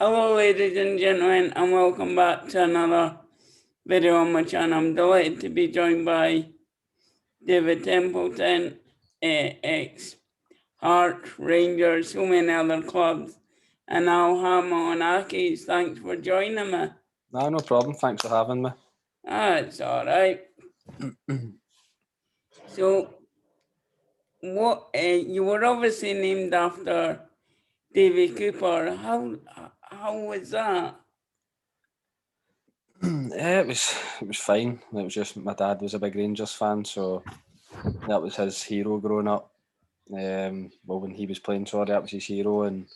Hello ladies and gentlemen, and welcome back to another video on my channel. I'm delighted to be joined by David Templeton, ex-Hearts, Rangers, so many other clubs, and now Hamilton Accies. Thanks for joining me. No problem. Thanks for having me. It's alright. So, you were obviously named after Davy Cooper. How was that? Yeah, it was fine. It was just my dad was a big Rangers fan, so that was his hero growing up. Well, when he was playing, that was his hero, and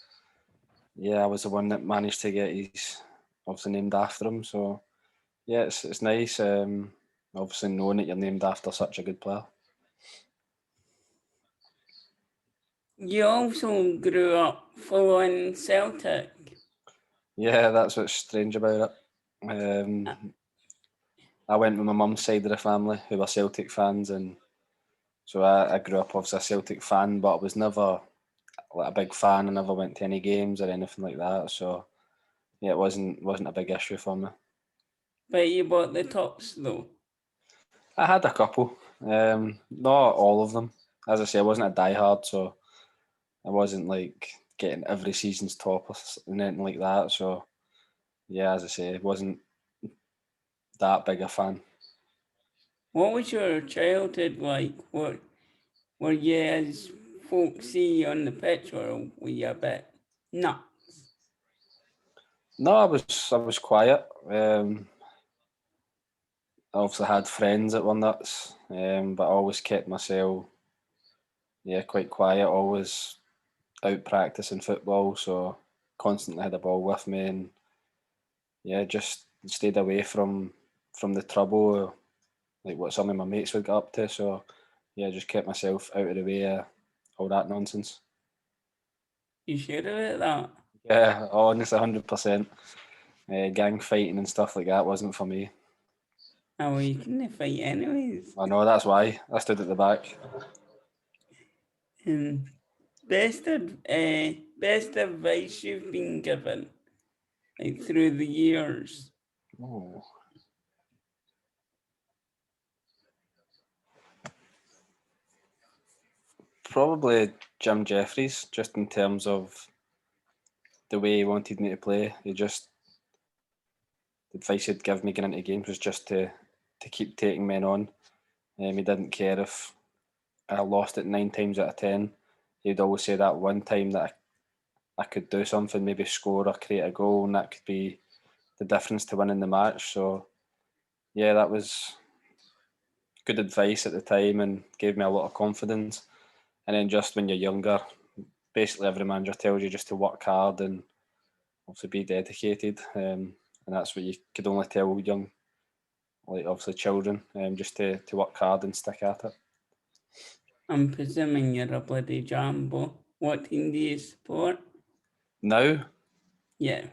yeah, I was the one that managed to get his obviously named after him. So yeah, it's nice. Obviously knowing that you're named after such a good player. You also grew up following Celtic. Yeah, that's what's strange about it. I went with my mum's side of the family, who were Celtic fans, and so I grew up obviously a Celtic fan, but I was never like a big fan. I never went to any games or anything like that. So yeah, it wasn't a big issue for me. But you bought the tops though. I had a couple, not all of them. As I say, I wasn't a diehard, so I wasn't like getting every season's top or anything like that. So yeah, as I say, I wasn't that big a fan. What was your childhood like? What were you as folks see you on the pitch, or were you a bit nuts? No, I was quiet. I obviously had friends that were nuts, but I always kept myself quite quiet. Always out practicing football, so constantly had a ball with me, and yeah, just stayed away from the trouble, like what some of my mates would get up to. So yeah, just kept myself out of the way of all that nonsense. You sure about that? Yeah, honestly, 100%. Gang fighting and stuff like that wasn't for me. Oh, well, you couldn't fight anyways. I know, that's why I stood at the back. Best advice you've been given, like through the years. Oh. Probably Jim Jeffries, just in terms of the way he wanted me to play. The advice he'd give me getting into games was just to keep taking men on. He didn't care if I lost it 9 times out of 10. He'd always say that one time that I could do something, maybe score or create a goal, and that could be the difference to winning the match. So yeah, that was good advice at the time and gave me a lot of confidence. And then just when you're younger, basically every manager tells you just to work hard and obviously be dedicated. And that's what you could only tell young, like obviously children, just to work hard and stick at it. I'm presuming you're a bloody Jambo. What team do you support? Now, Yeah.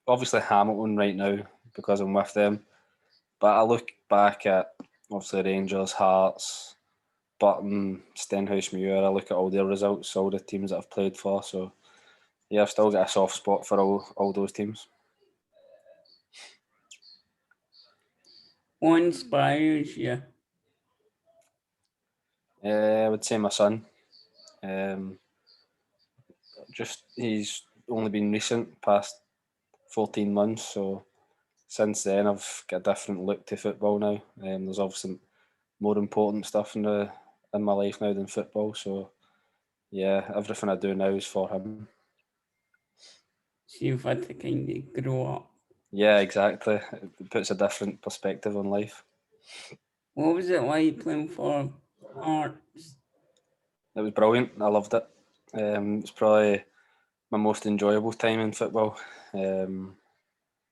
obviously Hamilton right now because I'm with them. But I look back at obviously Rangers, Hearts, Button, Stenhousemuir. I look at all their results, all the teams that I've played for. So yeah, I've still got a soft spot for all those teams. What inspires you? I would say my son. Just he's only been recent, past 14 months. So since then, I've got a different look to football now. There's obviously more important stuff in my life now than football. So yeah, everything I do now is for him. So you've had to kind of grow up. Yeah, exactly. It puts a different perspective on life. What was it like playing for Hearts? It was brilliant. I loved it. It's probably my most enjoyable time in football,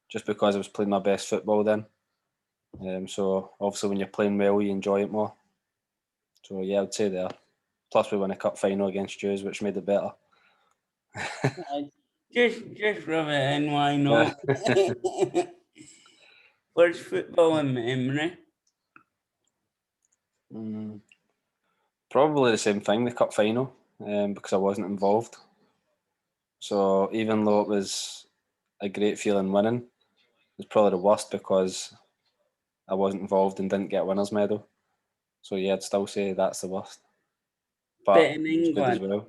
just because I was playing my best football then. So obviously when you're playing well, you enjoy it more. So yeah, I'd say there. Plus we won a cup final against Jews, which made it better. Just rub it in, why not? Yeah. Where's football in memory? Probably the same thing, the cup final, because I wasn't involved. So even though it was a great feeling winning, it was probably the worst because I wasn't involved and didn't get a winner's medal. So yeah, I'd still say that's the worst. But Bet in it was good as England. well.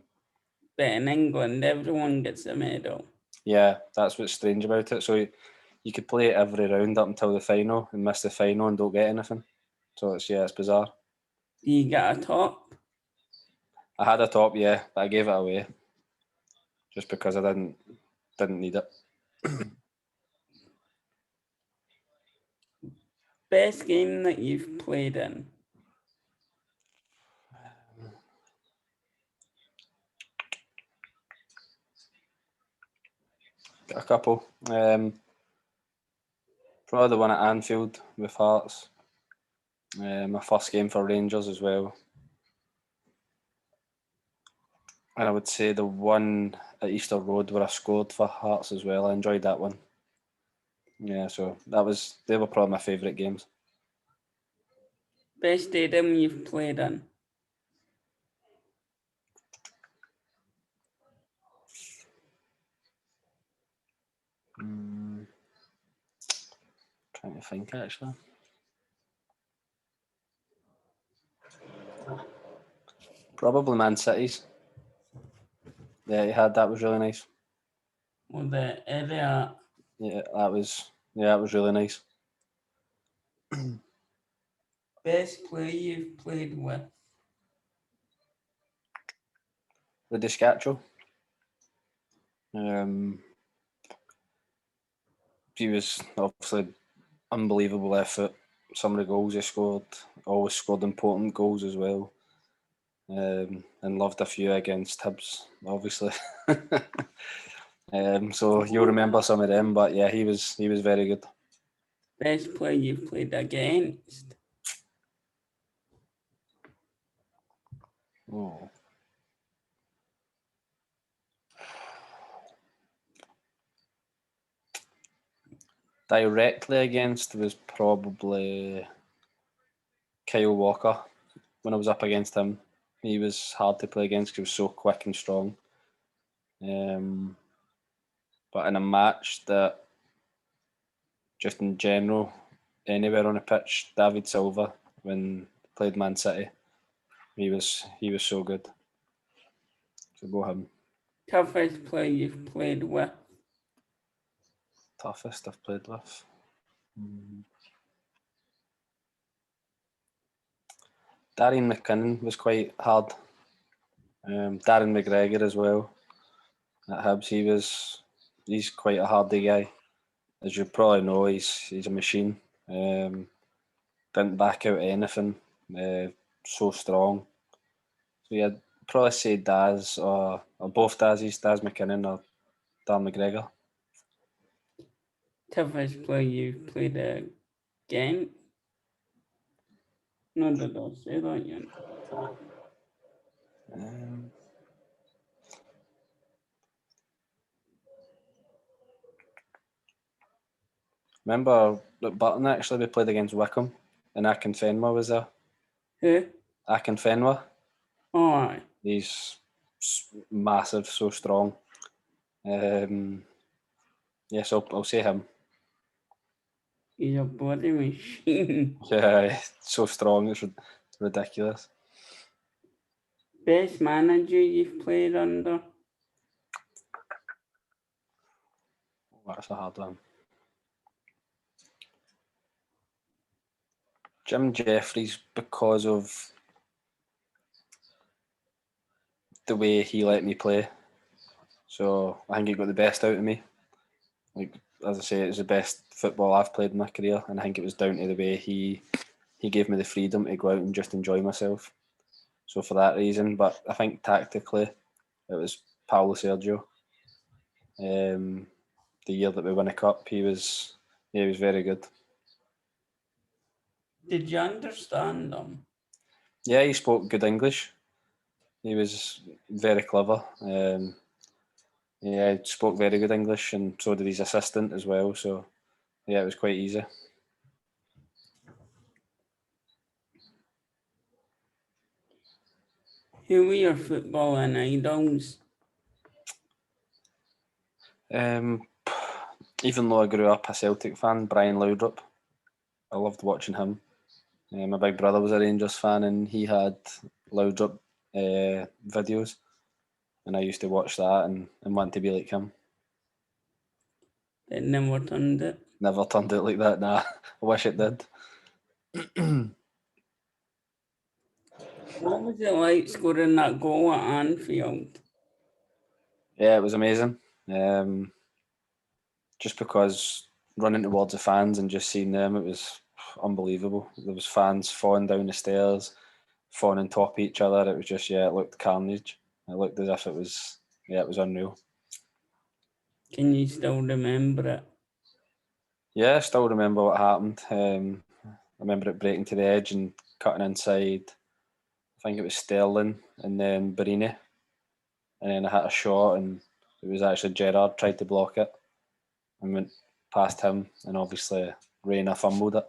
Bet in England, everyone gets a medal. Yeah, that's what's strange about it. So you could play it every round up until the final and miss the final and don't get anything. So it's bizarre. Do you get a top? I had a top, yeah, but I gave it away just because I didn't need it. Best game that you've played in? Got a couple. Probably the one at Anfield with Hearts. My first game for Rangers as well. And I would say the one at Easter Road where I scored for Hearts as well. I enjoyed that one. Yeah, so they were probably my favourite games. Best stadium you've played in? Trying to think actually. Probably Man City's. Yeah, that was really nice. Or the area? Yeah, that was really nice. Best player you've played with? The Descatcho. He was obviously unbelievable effort. Some of the goals he scored, always scored important goals as well. And loved a few against Hibs, obviously. So you'll remember some of them, but yeah, he was very good. Best player you've played against? Oh. Directly against was probably Kyle Walker. When I was up against him, he was hard to play against because he was so quick and strong. But in a match that, just in general, anywhere on the pitch, David Silva, when he played Man City, he was so good. So go him. Toughest player you've played with? Toughest I've played with. Darren McKinnon was quite hard. Darren McGregor as well at Hibs. He's quite a hardy guy. As you probably know, he's a machine. Didn't back out anything. So strong. So yeah, I'd probably say Daz or both Dazes, Daz McKinnon or Dan McGregor. Toughest player you've played against? No, did I say that yet? Remember at Button actually we played against Wickham and Akinfenwa was there. Who? Akinfenwa. Oh, aye. He's massive, so strong. Yes, I'll say him. He's a bloody machine. Yeah, so strong, it's ridiculous. Best manager you've played under? That's a hard one. Jim Jeffries, because of the way he let me play. So I think he got the best out of me. Like as I say, it's the best football I've played in my career, and I think it was down to the way he gave me the freedom to go out and just enjoy myself. So for that reason, but I think tactically, it was Paulo Sergio. The year that we won a cup, he was very good. Did you understand them? Yeah, he spoke good English. He was very clever. Yeah, he spoke very good English, and so did his assistant as well. So yeah, it was quite easy. Who were your footballing idols? Even though I grew up a Celtic fan, Brian Laudrup, I loved watching him. My big brother was a Rangers fan, and he had Laudrup videos, and I used to watch that and want to be like him. It never turned it. Never turned out like that. Nah, I wish it did. What was it like scoring that goal at Anfield? Yeah, it was amazing. Just because running towards the fans and just seeing them, it was unbelievable. There was fans falling down the stairs, falling on top of each other. It was just, it looked carnage. It looked as if it was unreal. Can you still remember it? Yeah, I still remember what happened. I remember it breaking to the edge and cutting inside. I think it was Sterling and then Barini. And then I hit a shot and it was actually Gerrard tried to block it and went past him, and obviously Reina fumbled it.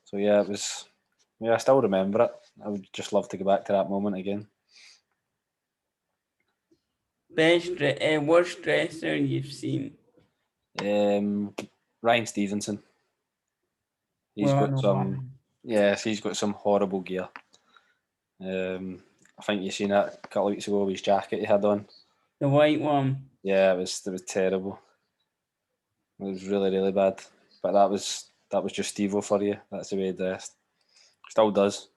So yeah, it was. Yeah, I still remember it. I would just love to go back to that moment again. Worst dresser you've seen? Ryan Stevenson. He's Well, got some. Yes, he's got some horrible gear. I think you seen it a couple of weeks ago with his jacket he had on. the white one. Yeah, it was terrible. It was really, really bad. But that was just Stevo for you. That's the way he dressed. Still does.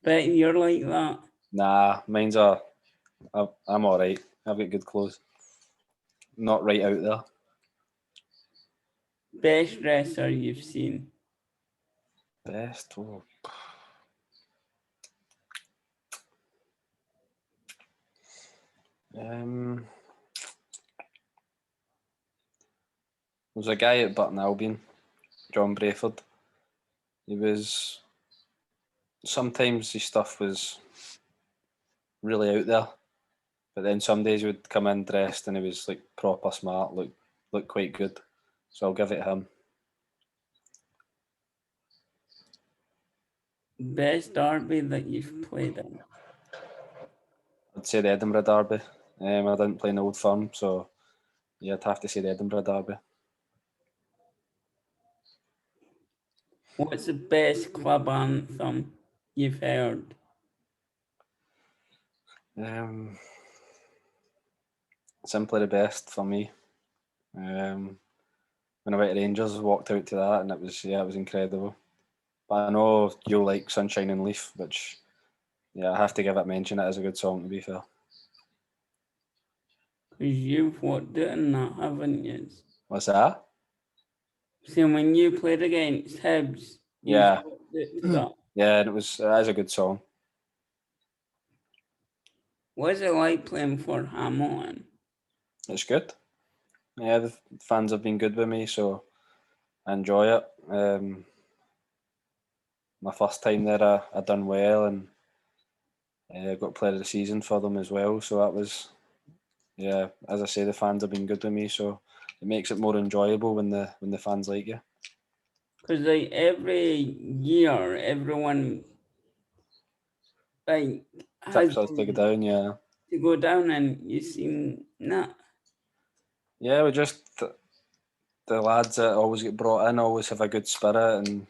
Bet you're like that. Nah, mine's I'm all right. I've got good clothes. Not right out there. Best dresser you've seen? Best. Oh. There was a guy at Burton Albion, John Brayford. He was. Sometimes his stuff was really out there, but then some days he would come in dressed and he was like proper smart, look quite good. So I'll give it to him. Best derby that you've played in? I'd say the Edinburgh Derby. I didn't play in Old Firm, so yeah, I'd have to say the Edinburgh Derby. What's the best club anthem you've heard? Simply the best for me. When I went to Rangers, I walked out to that, and it was incredible. But I know you like Sunshine and Leaf, which I have to give it mention. It is a good song, to be fair. Because you've worked it in that, haven't you? What's that? So when you played against Hibs, Yeah. you worked it to that. Yeah, and it is a good song. What's it like playing for Hamilton? It's good. Yeah, the fans have been good with me, so I enjoy it. My first time there, I done well, and got player of the season for them as well. So that was, as I say, the fans have been good with me, so it makes it more enjoyable when the fans like you. Because like every year, everyone like has Tips us to go down, yeah. to go down, and you seem not. Yeah, we just the lads that always get brought in always have a good spirit and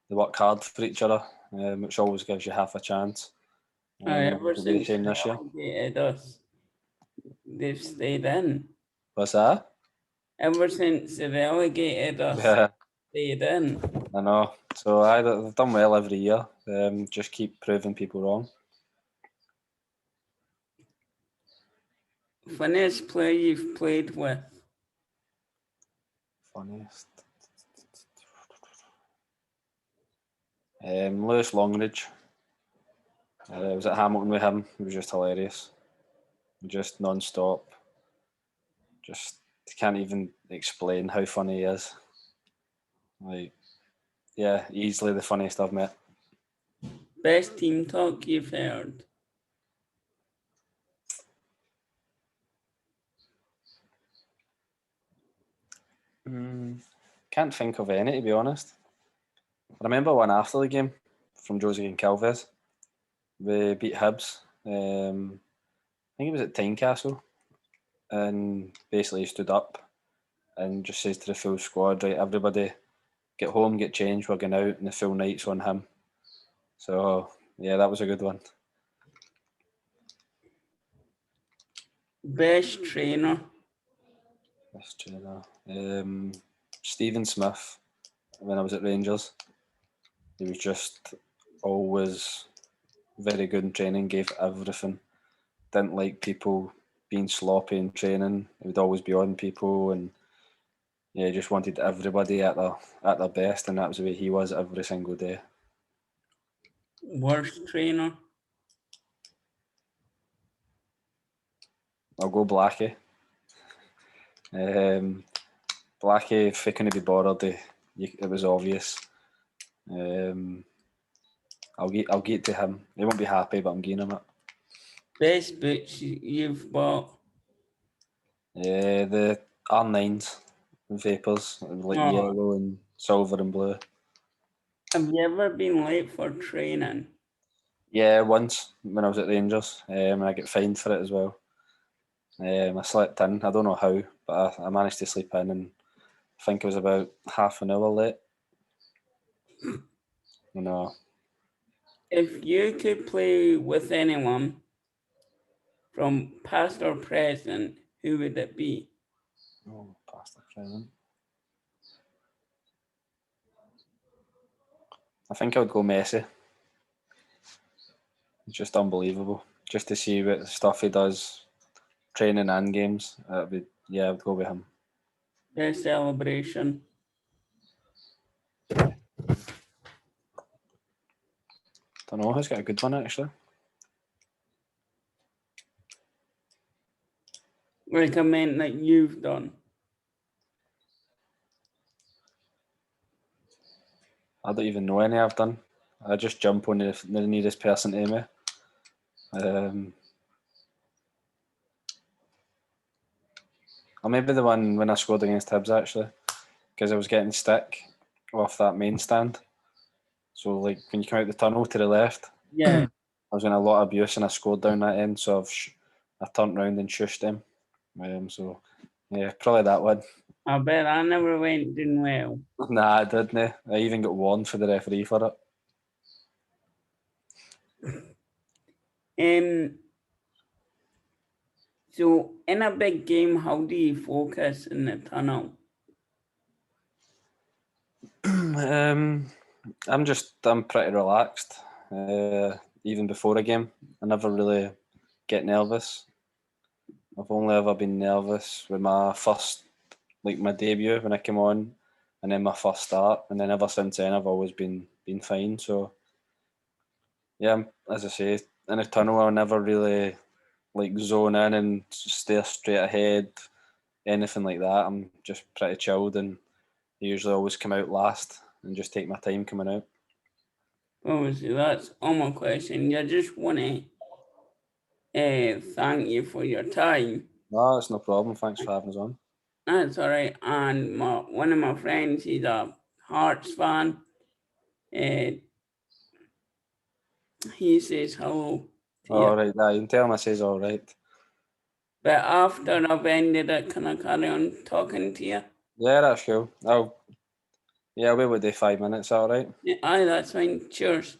they work hard for each other, which always gives you half a chance. Ever It'll be the since same they this year. relegated us, they've stayed in. What's that? Ever since they relegated us, Yeah, stayed in. I know. So they've done well every year. Just keep proving people wrong. Funniest player you've played with? Funniest. Lewis Longridge. I was at Hamilton with him. He was just hilarious. Just non-stop. Just can't even explain how funny he is. Like, yeah, easily the funniest I've met. Best team talk you've heard? Can't think of any, to be honest. I remember one after the game from Josie and Calves. We beat Hibs. I think it was at Tynecastle. and basically stood up and just says to the full squad, right, everybody get home, get changed, we're going out, and the full night's on him. So, yeah, that was a good one. Best trainer? Best trainer. Stephen Smith, when I was at Rangers. He was just always very good in training, gave everything. Didn't like people being sloppy in training. He would always be on people, and yeah, he just wanted everybody at their best, and that was the way he was every single day. Worst trainer? I'll go Blackie. Blackie, if he couldn't be bothered, it was obvious. I'll get to him. He won't be happy, but I'm giving him it. Best boots you've bought? The R9s, Vapors, like yellow and silver and blue. Have you ever been late for training? Yeah, once when I was at Rangers, and I got fined for it as well. I slept in. I don't know how, but I managed to sleep in, and I think it was about half an hour late. You know. If you could play with anyone from past or present, who would it be? Oh, past or present. I think I would go Messi. It's just unbelievable. Just to see what stuff he does, training and games. I would go with him. Best celebration? Don't know. Who's got a good one actually? Recommend that you've done. I don't even know any I've done. I just jump on the nearest person to me. Or maybe the one when I scored against Hibs actually, because I was getting stick off that main stand. So like when you come out the tunnel to the left, Yeah. I was in a lot of abuse and I scored down that end. So I turned round and shushed them. So yeah, probably that one. I bet I never went doing well. Nah, I didn't. I even got warned for the referee for it. So in a big game, how do you focus in the tunnel? I'm pretty relaxed. Even before a game, I never really get nervous. I've only ever been nervous with my first, like my debut when I came on, and then my first start, and then ever since then I've always been fine. So yeah, as I say, in a tunnel I'll never really like zone in and stare straight ahead, anything like that. I'm just pretty chilled, and I usually always come out last and just take my time coming out. Obviously, that's all my question. I just want to thank you for your time. No, it's no problem. Thanks for having us on. That's all right. And one of my friends, he's a Hearts fan. He says hello to you. All right, you can tell him I says all right. But after I've ended it, can I carry on talking to you? Yeah, that's cool. I'll be with you 5 minutes. All right. Aye, that's fine. Cheers.